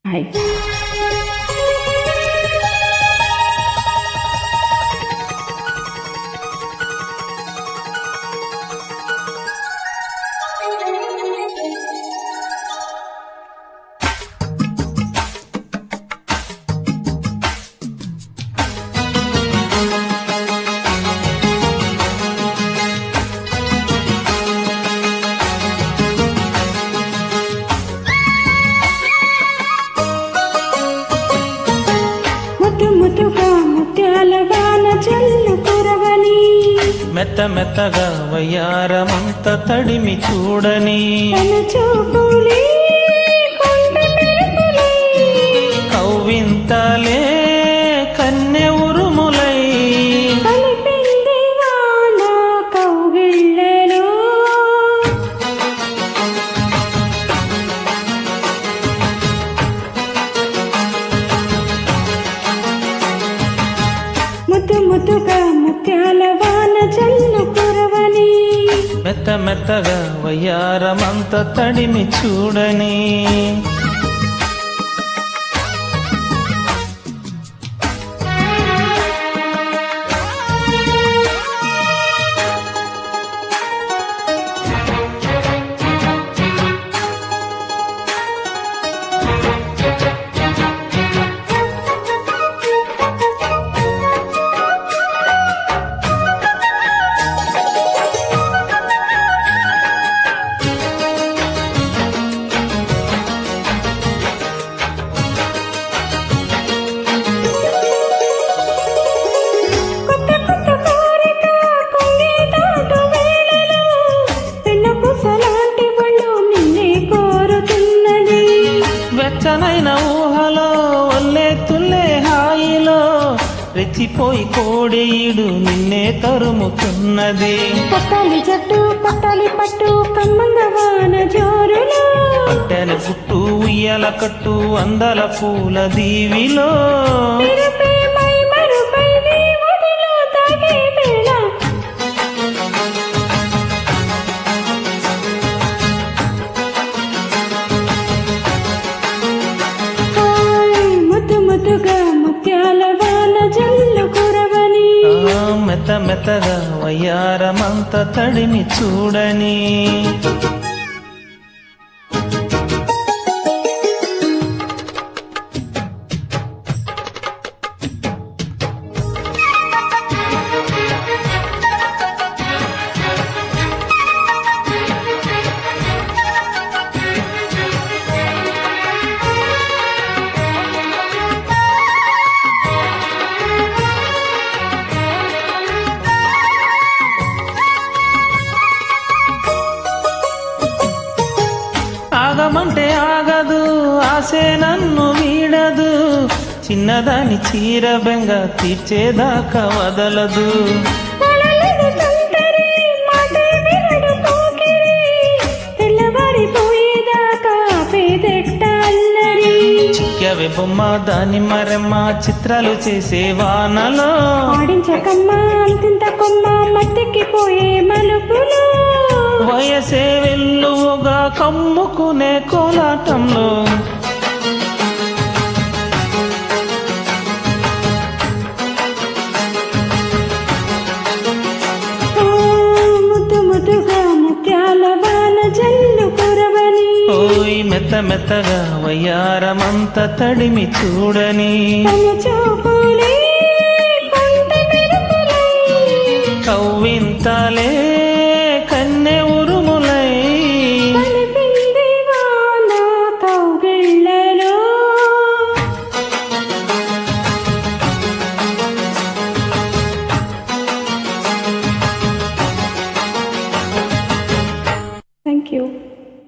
Hi. ముద్దుగా ముత్యాల వాన చల్లు కురవని మెత్త మెత్తగా వయ్యారమంత తడిమి చూడని తన చూపులే కొండ మెరుపులై కవ్వింతలే కన్నె ఉరుములై కలిపింది వాన కౌగిళ్ళలో ముద్దుగా ముత్యాల వాన చల్లు కురవని మెత్త మెత్తగా వయ్యారమంత తడిమి చూడని వెచ్చనైన ఊహలో ఒల్లే తుల్లే హాయిలో రెచ్చిపోయి కోడేయుడు నిన్నే తరుముతున్నది పట్టాలి జట్టు పట్టాలి పట్టు కమ్మంగ వాన జోరులో పట్టెల గుట్టు ఉయ్యల కట్టు అందల పూల దీవిలో మెరుపే మై మరుపై నీ ఒడిలో తాగే వేళ ముద్దుగా ముత్యాల వాన జల్లు కురవని మెత్త మెత్తగా వయ్యారమంత తడిమి చూడని ఆగమంటే ఆగదు ఆసే నన్ను వీడదు చిన్నదాని చీర బెంగ తీర్చేదాకా వదలదు పొలలను తుంటరి మాటే వినడు పోకిరి తెల్లవారిపోయేదాకా పేదెట్ట అల్లరి చిక్కవే బొమ్మ దాని మరెమ్మ చిత్రాలు చేసే వానలో ఆడించకమ్మ అంతింత కొమ్మ మత్తెక్కిపోయే మలుపులు వయసే వెల్లువగా కమ్ముకునే కోలాటంలో ముద్దుగా ముత్యాల వాన జల్లు కురవని ఓయ్ మెత్త మెత్తగా వయ్యారమంత తడిమి చూడని తన చూపులే కొండ మెరుపులై కవ్వింతలే